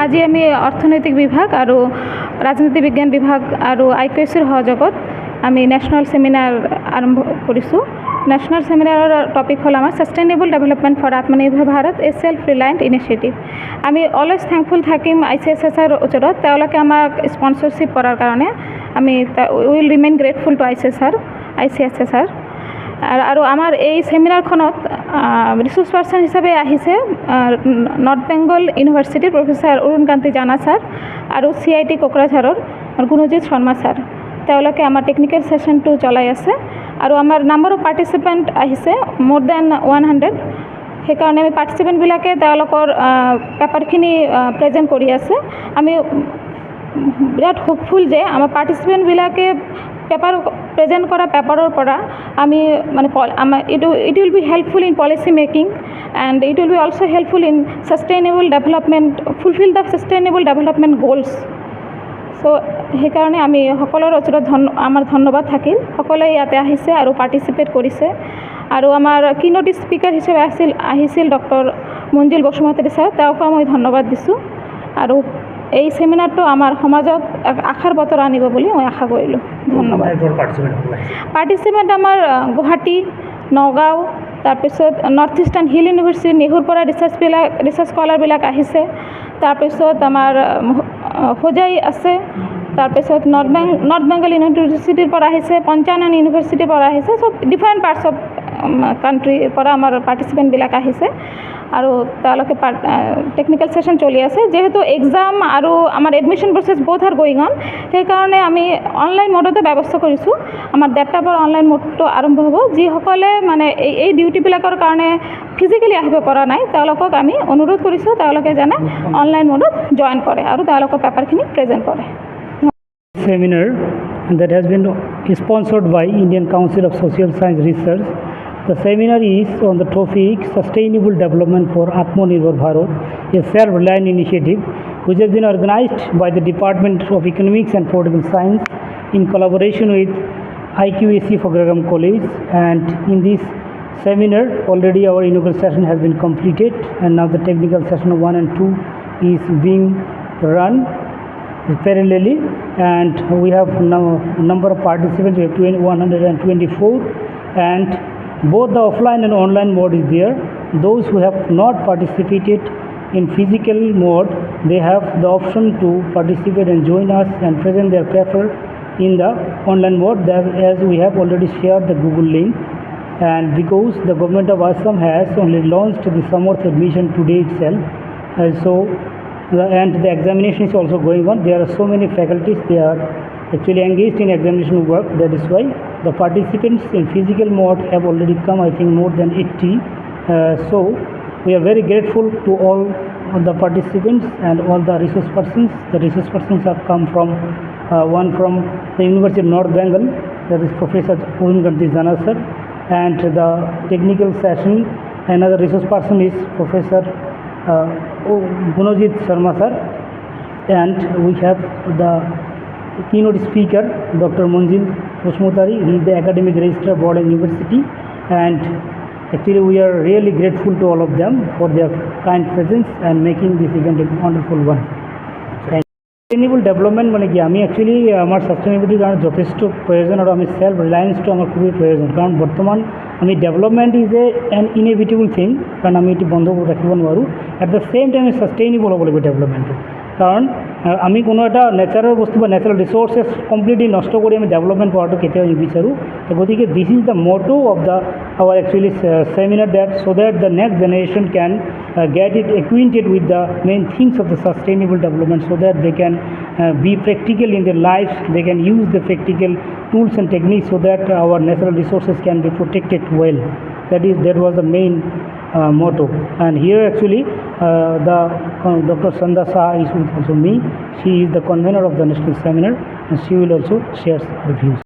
আজি আমি অর্থনৈতিক বিভাগ আর রাজনীতি বিজ্ঞান বিভাগ আর আইকিউএসির সহযোগত আমি ন্যাশনাল সেমিনার আরম্ভ করেছো। ন্যাশনাল সেমিনারের টপিক হল আমার সাস্টেইনেবল ডেভেলপমেন্ট ফর আত্মনির্ভর Bharat a self reliant initiative. আমি অলওয়েজ থ্যাঙ্কফুল থাকিম আইসিএসএসআর ওচৰত তেওঁলোকে আমাক স্পন্সৰশিপ কৰাৰ কাৰণে আমি উইল ৰিমেইন গ্ৰেটফুল টু আইসিএসএসআৰ। আৰু আমাৰ এই সেমিনাৰখনত ৰিসোৰ্স পাৰ্সন হিচাপে আহিছে নৰ্থ বেঙ্গল ইউনিভাৰ্সিটিৰ প্ৰফেসৰ অৰুণকান্তি জানা স্যাৰ আৰু CIT কোকৰাঝাৰৰ গুণজিৎ শৰ্মা স্যাৰ। তেওঁলোকে আমাৰ টেকনিক্যাল সেশনটো চলাই আছে আৰু আমাৰ নাম্বাৰ অফ পাৰ্টিচিপেণ্ট আহিছে মোৰ দেন 100। সেইকাৰণে আমি পাৰ্টিচিপেণ্টবিলাকে তেওঁলোকৰ পেপাৰখিনি প্ৰেজেণ্ট কৰি আছে। আমি বিৰাট হোপফুল যে আমাৰ পাৰ্টিচিপেণ্টবিলাকে পেপাৰ প্ৰেজেণ্ট কৰা পেপাৰৰ পৰা আমি মানে it will be helpful in policy making and it will be also' helpful in sustainable development fulfil the sustainable development goals. So' সেইকাৰণে আমি সকলোৰে ওচৰত আমাৰ ধন্যবাদ থাকিল। সকলোৱে ইয়াতে আহিছে আৰু পাৰ্টিচিপেট কৰিছে। আৰু আমাৰ কিনোট স্পিকাৰ হিচাপে আহিছিল ডক্টৰ মঞ্জিল বসুমতাৰী ছাৰ, তেওঁকো মই ধন্যবাদ দিছোঁ। আৰু এই সেমিনাৰটো আমাৰ সমাজত আশাৰ বতৰ আনিব বুলি মই আশা কৰিলোঁ। ধন্যবাদ। পাৰ্টিচিপেণ্ট আমাৰ গুৱাহাটী, নগাঁও, তাৰপিছত নৰ্থ ইষ্টাৰ্ণ হিল ইউনিভাৰ্চিটি নেহুৰ পৰা ৰিচাৰ্চ স্কলাৰবিলাক আহিছে। তাৰপিছত আমাৰ হোজাই আছে, তাৰপিছত নৰ্থ বেংগল ইউনিভাৰ্চিটিৰ পৰা আহিছে, পঞ্চানন ইউনিভাৰ্চিটিৰ পৰা আহিছে। চব ডিফাৰেণ্ট পাৰ্টছ অফ কাণ্ট্ৰিৰ পৰা আমাৰ পাৰ্টিচিপেণ্টবিলাক আহিছে। আৰু তেওঁলোকে টেকনিক্যাল সেশন চলি আছে। যেহেতু এক্সাম আৰু আমাৰ admission process both R going on, সেইকাৰণে আমি অনলাইন মোডতে ব্যৱস্থা কৰিছোঁ। আমাৰ 1:30 পৰা অনলাইন মোডটো আৰম্ভ হ'ব। যিসকলে মানে এই ডিউটিবিলাকৰ কাৰণে ফিজিকেলি আহিব পৰা নাই তেওঁলোকক আমি অনুৰোধ কৰিছোঁ তেওঁলোকে যেনে অনলাইন মোডত জইন কৰে আৰু তেওঁলোকৰ পেপাৰখিনি প্ৰেজেণ্ট কৰে। Seminar that has been sponsored by Indian Council of Social Science Research. The seminar is on the topic Sustainable Development for Atmanirbhar Bharat, a self-reliant initiative which has been organized by the Department of Economics and Political Science in collaboration with IQAC Fagragam College. And in this seminar already our inaugural session has been completed, and now the technical session 1 and 2 is being run parallelly, and we have now number of participants. We have 124, and both the offline and online mode is there. Those who have not participated in physical mode, they have the option to participate and join us and present their paper in the online mode, as we have already shared the Google link. And because the government of Assam has only launched the Samarth admission today itself, and the examination is also going on. There are so many faculties, they are actually engaged in examination work. That is why the participants in physical mode have already come, I think more than 80. So we are very grateful to all the participants and all the resource persons. The resource persons have come from one from the University of North Bengal, that is Professor Urunganti Jana sir, and the technical session another resource person is Professor Guণজিৎ Sharma sir, and we have the keynote speaker Dr. Monjil Bosmotari. He is the academic registrar board and university, and actually we are really grateful to all of them for their kind presence and making this event a wonderful one. Sustainable development মানে কি, আমি actually আমার সাস্টেইনেবিলিটির কারণে যথেষ্ট প্রয়োজন আর আমি self রিলায়েন্সটো আমার খুবই প্রয়োজন। কারণ বর্তমান আমি development is an inevitable thing, কারণ আমি এটি বন্ধ করে ৰাখিব নোৱাৰোঁ। At the same time sustainable হ'ব লাগিব ডেভেলপমেন্টটো। কাৰণ আমি কোনো এটা নেচাৰৰ বস্তু বা নেচাৰেল ৰিচোৰ্চেছ কমপ্লিটলি নষ্ট কৰি আমি ডেভেলপমেণ্ট কৰাটো কেতিয়াও নিবিচাৰোঁ। গতিকে this is the motto of the our actually seminar, that so that the next generation can get it acquainted with the main things of the sustainable development, so that they can be practical in their lives, they can use the practical tools and techniques so that our natural resources can be protected well. That was the main motto. And here actually the Dr. Sandha Shah is with also me. She is the convener of the national seminar, and she will also share her views.